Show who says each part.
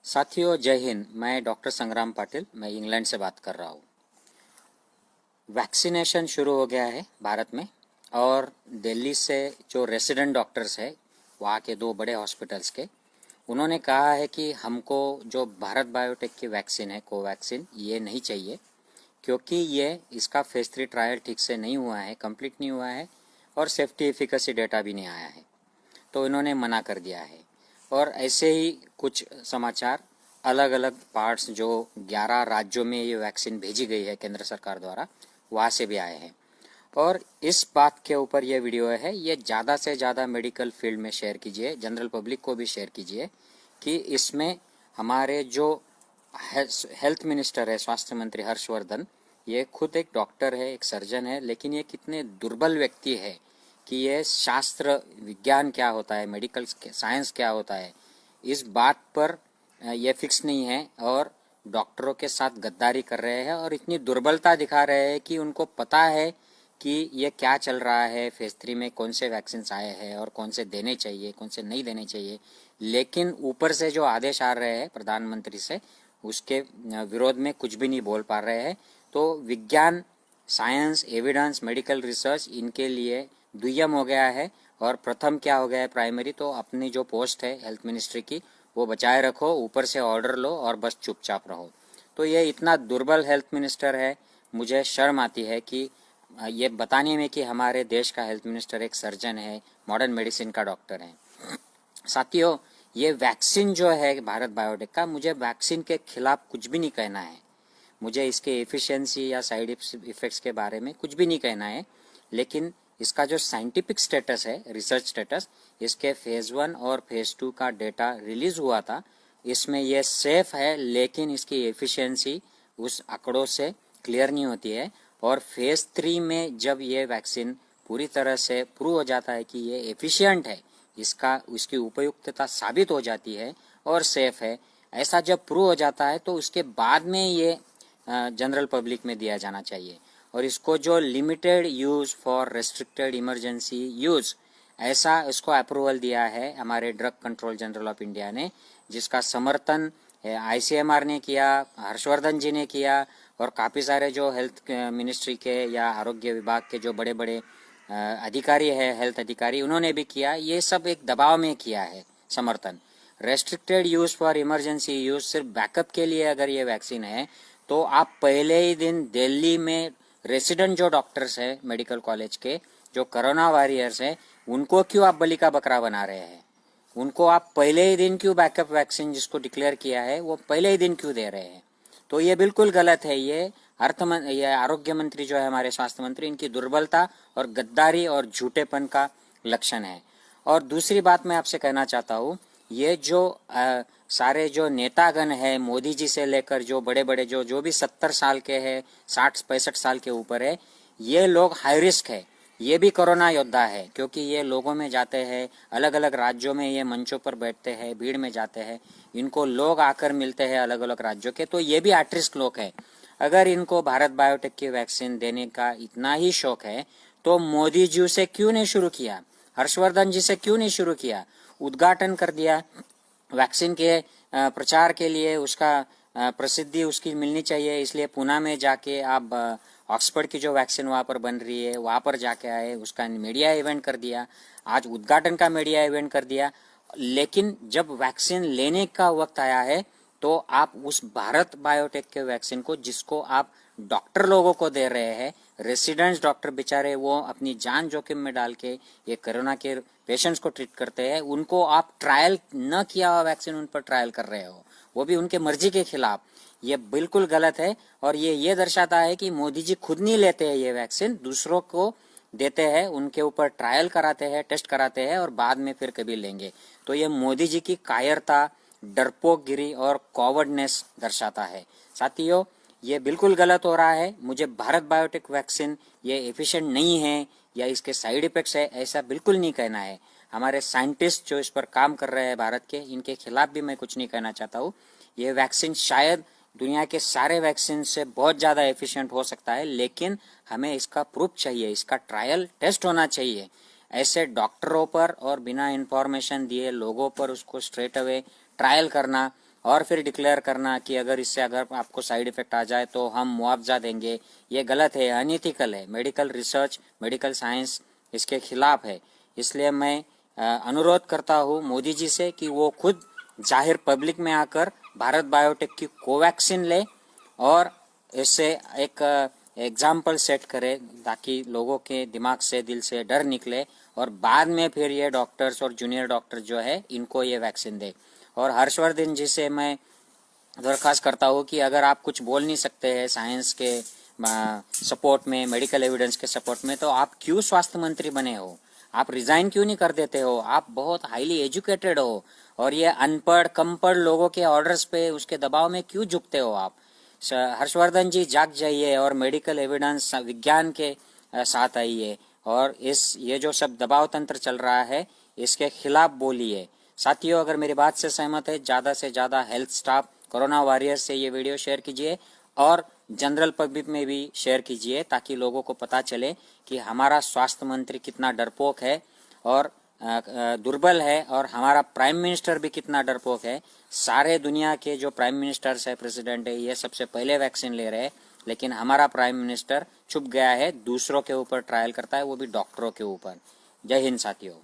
Speaker 1: साथियों जय हिंद। मैं डॉक्टर संग्राम पाटिल, मैं इंग्लैंड से बात कर रहा हूँ। वैक्सीनेशन शुरू हो गया है भारत में और दिल्ली से जो रेसिडेंट डॉक्टर्स है वहाँ के दो बड़े हॉस्पिटल्स के, उन्होंने कहा है कि हमको जो भारत बायोटेक की वैक्सीन है कोवैक्सीन, ये नहीं चाहिए क्योंकि ये इसका फेज 3 ट्रायल ठीक से नहीं हुआ है, कंप्लीट नहीं हुआ है और सेफ्टी एफिकेसी डेटा भी नहीं आया है, तो इन्होंने मना कर दिया है। और ऐसे ही कुछ समाचार अलग अलग पार्ट्स जो 11 राज्यों में ये वैक्सीन भेजी गई है केंद्र सरकार द्वारा, वहाँ से भी आए हैं। और इस बात के ऊपर ये वीडियो है, ये ज़्यादा से ज़्यादा मेडिकल फील्ड में शेयर कीजिए, जनरल पब्लिक को भी शेयर कीजिए कि इसमें हमारे जो हेल्थ मिनिस्टर है, स्वास्थ्य मंत्री हर्षवर्धन, ये खुद एक डॉक्टर है, एक सर्जन है, लेकिन ये कितने दुर्बल व्यक्ति है कि ये शास्त्र विज्ञान क्या होता है, मेडिकल साइंस क्या होता है, इस बात पर ये फिक्स नहीं है और डॉक्टरों के साथ गद्दारी कर रहे हैं और इतनी दुर्बलता दिखा रहे हैं कि उनको पता है कि ये क्या चल रहा है, फेज 3 में कौन से वैक्सीन आए हैं और कौन से देने चाहिए, कौन से नहीं देने चाहिए, लेकिन ऊपर से जो आदेश आ रहे हैं प्रधानमंत्री से, उसके विरोध में कुछ भी नहीं बोल पा रहे हैं। तो विज्ञान, साइंस, एविडेंस, मेडिकल रिसर्च इनके लिए दुय्यम हो गया है और प्रथम क्या हो गया है, प्राइमरी। तो अपनी जो पोस्ट है हेल्थ मिनिस्ट्री की वो बचाए रखो, ऊपर से ऑर्डर लो और बस चुपचाप रहो। तो ये इतना दुर्बल हेल्थ मिनिस्टर है, मुझे शर्म आती है कि ये बताने में कि हमारे देश का हेल्थ मिनिस्टर एक सर्जन है, मॉडर्न मेडिसिन का डॉक्टर है। साथियों, ये वैक्सीन जो है भारत बायोटेक का, मुझे वैक्सीन के खिलाफ कुछ भी नहीं कहना है, मुझे इसके एफिशिएंसी या साइड इफेक्ट्स के बारे में कुछ भी नहीं कहना है, लेकिन इसका जो साइंटिफिक स्टेटस है, रिसर्च स्टेटस, इसके फेज 1 और फेज 2 का डेटा रिलीज हुआ था, इसमें ये सेफ है, लेकिन इसकी एफिशिएंसी उस आंकड़ों से क्लियर नहीं होती है। और फेज 3 में जब ये वैक्सीन पूरी तरह से प्रूव हो जाता है कि ये एफिशिएंट है, इसकी उपयुक्तता साबित हो जाती है और सेफ है, ऐसा जब प्रूव हो जाता है तो उसके बाद में ये जनरल पब्लिक में दिया जाना चाहिए। और इसको जो limited use for restricted emergency use, ऐसा इसको अप्रूवल दिया है हमारे drug control general of India ने, जिसका समर्थन ICMR ने किया, हर्षवर्धन जी ने किया और काफ़ी सारे जो हेल्थ मिनिस्ट्री के या आरोग्य विभाग के जो बड़े बड़े अधिकारी है, हेल्थ अधिकारी, उन्होंने भी किया। ये सब एक दबाव में किया है समर्थन। Restricted use for emergency use सिर्फ बैकअप के लिए अगर ये वैक्सीन है, तो आप पहले ही दिन दिल्ली में रेसिडेंट जो डॉक्टर्स हैं मेडिकल कॉलेज के, जो कोरोना वॉरियर्स हैं, उनको क्यों आप बलि का बकरा बना रहे हैं? उनको आप पहले ही दिन क्यों बैकअप वैक्सीन जिसको डिक्लेयर किया है वो पहले ही दिन क्यों दे रहे हैं? तो ये बिल्कुल गलत है। ये आरोग्य मंत्री जो है हमारे स्वास्थ्य मंत्री, इनकी दुर्बलता और गद्दारी और झूठेपन का लक्षण है। और दूसरी बात मैं आपसे कहना चाहता हूँ, ये जो सारे जो नेतागण है, मोदी जी से लेकर जो बड़े बड़े जो भी 70 साल के हैं, 60-65 साल के ऊपर है, ये लोग हाई रिस्क है। ये भी कोरोना योद्धा है क्योंकि ये लोगों में जाते हैं, अलग अलग राज्यों में ये मंचों पर बैठते हैं, भीड़ में जाते हैं, इनको लोग आकर मिलते हैं अलग अलग राज्यों के, तो ये भी एट रिस्क लोग हैं। अगर इनको भारत बायोटेक की वैक्सीन देने का इतना ही शौक है तो मोदी जी से क्यों नहीं शुरू किया, हर्षवर्धन जी से क्यों नहीं शुरू किया? उद्घाटन कर दिया वैक्सीन के प्रचार के लिए, उसका प्रसिद्धि उसकी मिलनी चाहिए, इसलिए पुणे में जाके आप ऑक्सफोर्ड की जो वैक्सीन वहाँ पर बन रही है वहाँ पर जाके आए, उसका मीडिया इवेंट कर दिया, आज उद्घाटन का मीडिया इवेंट कर दिया। लेकिन जब वैक्सीन लेने का वक्त आया है तो आप उस भारत बायोटेक के वैक्सीन को, जिसको आप डॉक्टर लोगों को दे रहे हैं, रेसिडेंट्स डॉक्टर बेचारे वो अपनी जान जोखिम में डाल के ये कोरोना के पेशेंट्स को ट्रीट करते हैं, उनको आप ट्रायल न किया हुआ वैक्सीन उन पर ट्रायल कर रहे हो, वो भी उनके मर्जी के खिलाफ। ये बिल्कुल गलत है और ये दर्शाता है कि मोदी जी खुद नहीं लेते हैं ये वैक्सीन, दूसरों को देते हैं, उनके ऊपर ट्रायल कराते हैं, टेस्ट कराते हैं और बाद में फिर कभी लेंगे। तो ये मोदी जी की कायरता, डरपोकगिरी और कॉवर्डनेस दर्शाता है। साथियों, ये बिल्कुल गलत हो रहा है। मुझे भारत बायोटेक वैक्सीन ये एफिशिएंट नहीं है या इसके साइड इफेक्ट्स है, ऐसा बिल्कुल नहीं कहना है। हमारे साइंटिस्ट जो इस पर काम कर रहे हैं भारत के, इनके खिलाफ भी मैं कुछ नहीं कहना चाहता हूँ। ये वैक्सीन शायद दुनिया के सारे वैक्सीन से बहुत ज़्यादा एफिशिएंट हो सकता है, लेकिन हमें इसका प्रूफ चाहिए, इसका ट्रायल टेस्ट होना चाहिए। ऐसे डॉक्टरों पर और बिना इंफॉर्मेशन दिए लोगों पर उसको स्ट्रेट अवे ट्रायल करना और फिर डिक्लेयर करना कि अगर आपको साइड इफेक्ट आ जाए तो हम मुआवजा देंगे, ये गलत है, अनइथिकल है। मेडिकल रिसर्च, मेडिकल साइंस इसके खिलाफ है। इसलिए मैं अनुरोध करता हूँ मोदी जी से कि वो खुद जाहिर पब्लिक में आकर भारत बायोटेक की कोवैक्सीन ले और इससे एक एग्जाम्पल सेट करे, ताकि लोगों के दिमाग से, दिल से डर निकले और बाद में फिर ये डॉक्टर्स और जूनियर डॉक्टर जो है इनको ये वैक्सीन दे। और हर्षवर्धन जी से मैं दरख्वास्त करता हूँ कि अगर आप कुछ बोल नहीं सकते हैं साइंस के सपोर्ट में, मेडिकल एविडेंस के सपोर्ट में, तो आप क्यों स्वास्थ्य मंत्री बने हो? आप रिजाइन क्यों नहीं कर देते हो? आप बहुत हाईली एजुकेटेड हो और ये अनपढ़ कमपढ़ लोगों के ऑर्डर्स पे, उसके दबाव में क्यों झुकते हो आप? हर्षवर्धन जी जाग जाइए और मेडिकल एविडेंस, विज्ञान के साथ आइए और ये जो सब दबाव तंत्र चल रहा है इसके खिलाफ बोलिए। साथियों, अगर मेरी बात से सहमत है, ज़्यादा से ज़्यादा हेल्थ स्टाफ, कोरोना वॉरियर्स से ये वीडियो शेयर कीजिए और जनरल पब्लिक में भी शेयर कीजिए, ताकि लोगों को पता चले कि हमारा स्वास्थ्य मंत्री कितना डरपोक है और दुर्बल है, और हमारा प्राइम मिनिस्टर भी कितना डरपोक है। सारे दुनिया के जो प्राइम मिनिस्टर्स है, प्रेसिडेंट है, ये सबसे पहले वैक्सीन ले रहे हैं, लेकिन हमारा प्राइम मिनिस्टर चुप गया है, दूसरों के ऊपर ट्रायल करता है, वो भी डॉक्टरों के ऊपर। जय हिंद साथियों।